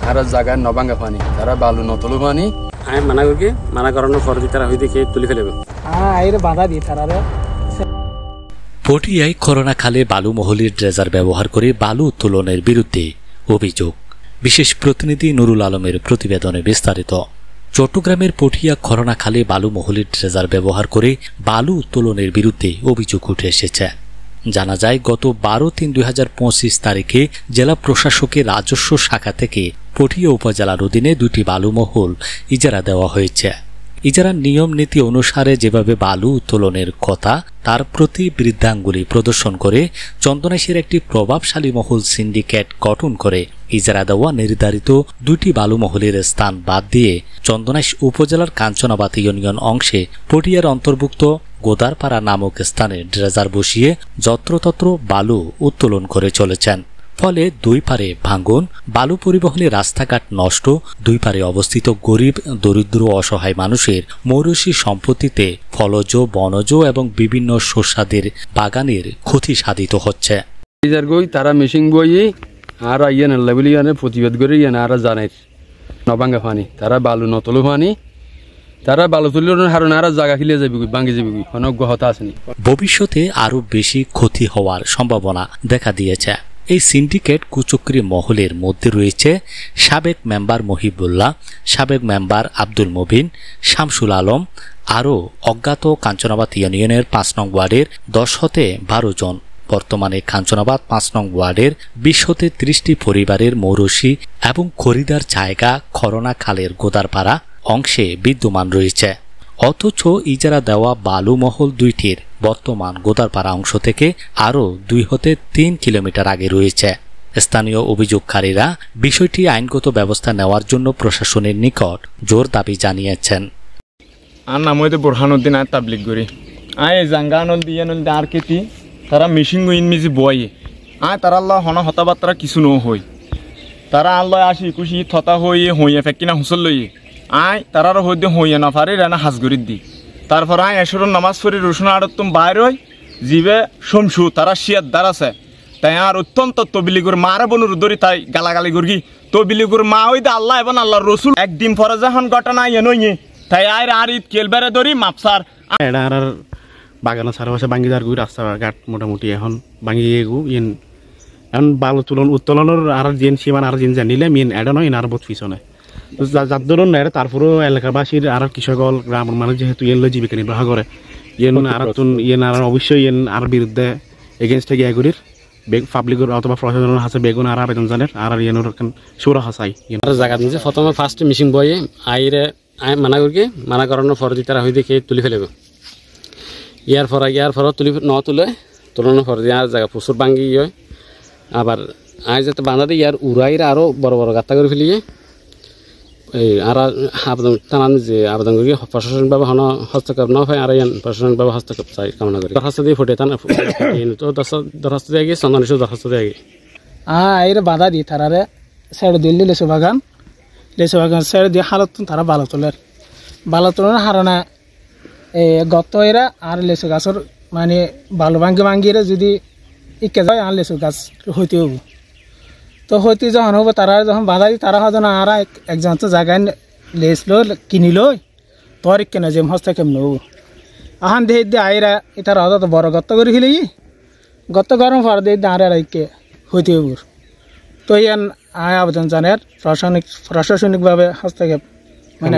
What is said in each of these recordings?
আর জায়গায় নবাঙ্গা পানি তারা বালু নতলু পানি আমি মানা করানোর পর তারা হইতে খেয়ে তুলে ফেলবে বাধা দিই তারা পটিয়ায় করোনা খালে বালু মহলের ড্রেজার ব্যবহার করে বালু উত্তোলনের বিরুদ্ধে অভিযোগ। বিশেষ প্রতিনিধি নুরুল আলমের প্রতিবেদনে বিস্তারিত। চট্টগ্রামের পটিয়া করোনা খালে বালু মহলের ড্রেজার ব্যবহার করে বালু উত্তোলনের বিরুদ্ধে অভিযোগ উঠে এসেছে। জানা যায় গত 12/3/2025 তারিখে জেলা প্রশাসকের রাজস্ব শাখা থেকে পটিয়া উপজেলার অধীনে 2টি বালু মহল ইজারা দেওয়া হয়েছে। ইজারার নিয়ম নীতি অনুসারে যেভাবে বালু উত্তোলনের কথা তার প্রতি বৃদ্ধাঙ্গুলি প্রদর্শন করে চন্দনাইশের একটি প্রভাবশালী মহল সিন্ডিকেট গঠন করে ইজারা দেওয়া নির্ধারিত 2টি বালু মহলের স্থান বাদ দিয়ে চন্দনাইশ উপজেলার কাঞ্চনাবাদ ইউনিয়ন অংশে পটিয়ার অন্তর্ভুক্ত গোদারপাড়া নামক স্থানে ড্রেজার বসিয়ে যত্রতত্র বালু উত্তোলন করে চলেছেন। ফলে দুই পারে ভাঙন, বালু পরিবহনে রাস্তাঘাট নষ্ট, দুই পারে অবস্থিত গরিব দরিদ্র অসহায় মানুষের মৌরসী সম্পত্তিতে ফলজ বনজ এবং বিভিন্ন শস্যাদের বাগানের ক্ষতি সাধিত হচ্ছে। তারা মেশিন বই আর ইয়ে লেভেল ইয়ানে প্রতিবাদ করে ইয়ানে আর জানে নবাঙ্গা পানি তারা বালু নতলু পানি তারা বালু তুললে হারুন আর জায়গা খিলে যাবি ভাঙে যাবি কোনো গহতা আসেনি। ভবিষ্যতে আরো বেশি ক্ষতি হওয়ার সম্ভাবনা দেখা দিয়েছে। এই সিন্ডিকেট কুচক্রী মহলের মধ্যে রয়েছে সাবেক মেম্বার মহিবুল্লাহ, সাবেক মেম্বার আব্দুল মুবিন, শামসুল আলম, আরও অজ্ঞাত কাঞ্চনাবাদ ইউনিয়নের 5 নং ওয়ার্ডের 10 হতে 12 জন। বর্তমানে কাঞ্চনাবাদ 5 নং ওয়ার্ডের 20 হতে 30টি পরিবারের মৌরসী এবং খরিদার জায়গা করোনা খালের গোদারপাড়া অংশে বিদ্যমান রয়েছে। অথচ ইজারা দেওয়া বালু মহল 2টির বর্তমান গোদারপাড়া অংশ থেকে আরও 2 হতে 3 কিলোমিটার আগে রয়েছে। স্থানীয় অভিযোগকারীরা বিষয়টি আইনগত ব্যবস্থা নেওয়ার জন্য প্রশাসনের নিকট জোর দাবি জানিয়েছেন। আর নাম হইতে বোরহানুদ্দিন আর তাবলিগ করি আয় জাঙ্গানল দিয়ে নল আর কেতি তারা মেশিন গইন মিজি বয়ে আয় তারা আল্লাহ হনা হতাবার্তা কিছু ন হই তারা আল্লাহ আসি খুশি থতা হইয়ে হইয়ে ফেকিনা হুসল লইয়ে আয় তারার হইতে হইয়ে না পারে রানা হাজগরিত দি তারপর আয় এসরের নামাজ পড়ি রসুন আড়তুম বাইর হই জিবে শমসু তারা শিয়ার দ্বার আছে তাই আর অত্যন্ত তবিলিগুর মারা বনুর ধরি তাই গালাগালি গুরগি তবিলিগুর মা হইতে আল্লাহ এবং আল্লাহর রসুল একদিন পরে যখন ঘটনা ইয়ে নইয়ে তাই আর আর ঈদ কেলবারে ধরি মাপসার এটা আর বাগানের চারপাশে ভাঙি যার গুই রাস্তাঘাট মোটামুটি এখন ভাঙি গু ইন এখন বালু উত্তোলনের আর জিন সীমান আর জিন জানিলে মিন এটা নয় আর বহুত পিছনে যার ধরুন না তারপরেও এলাকাবাসীর আর কৃষকল গ্রামের মানুষ যেহেতু ইয়েন জীবিকা নির্বাহ করে ইয়েন আর ইয়েন আর অবশ্যই ইয়েন আর বিরুদ্ধে এগেনস্ট থেকে এগুলির পাবলিকের অথবা প্রশাসনের হাসে বেগুন আর আবেদন জানের আর ইয়েনের সুরা হাসাই জায়গা দিয়েছে প্রথমে ফার্স্ট মিশিং বয়ে আইরে মানা করি মানা করানোর পর তারা হইতে খেয়ে তুলে ফেলবে ইয়ার পর তুলি তুলে তুলানোর পর আর জায়গা প্রচুর ভাঙ্গি হয় আবার আই যাতে বাঁধা দিয়ে ইয়ার উড়াইরা আরও বড় বড় গাত্তা করে ফেলিয়ে এই আর আবেদন টানান যে আবেদন করি প্রশাসনিকভাবে হস্তক্ষেপ না হয় আর প্রশাসনিকভাবে হস্তক্ষেপ চাই কামনা করি দরখাস্ত দিয়ে ফুটে টানা তো দরখাস্ত দিয়ে গিয়ে চন্দনেশ্বর দরখাস্ত দিয়ে গিয়ে এর বাধা দিই তারারে সাইড দিল্লি লেসু বাগান সাইড দিয়ে হালত তারা বালো তোলার হারানা গত এরা আর লেসু গাছের মানে বালু ভাঙ্গিরে যদি ইকে যায় আর লেসু গাছ হইতে হবো তো হইতে যখন হবো তারা যখন বাধা দিই তারা হয়তো না আর একজন তো জায়গায় লেসলো কিনিল তোর কেন যে হস্তক্ষেপ নেবো আহান দিয়ে দিয়ে আইরা এটার হয়তো বড় গর্ত করে ফেলি গর্ত গরম পর দিয়ে আর ইকে হইতে হবো তো ইয়ান আয় আবেদন জানার প্রশাসনিকভাবে হস্তক্ষেপ মানে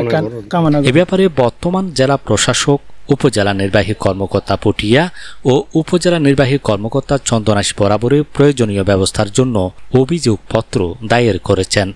কামনা। এ ব্যাপারে বর্তমান জেলা প্রশাসক, উপজেলা নির্বাহী কর্মকর্তা পটিয়া ও উপজেলা নির্বাহী কর্মকর্তা চন্দনাইশ বরাবরের প্রয়োজনীয় ব্যবস্থার জন্য অভিযোগপত্র দায়ের করেছেন।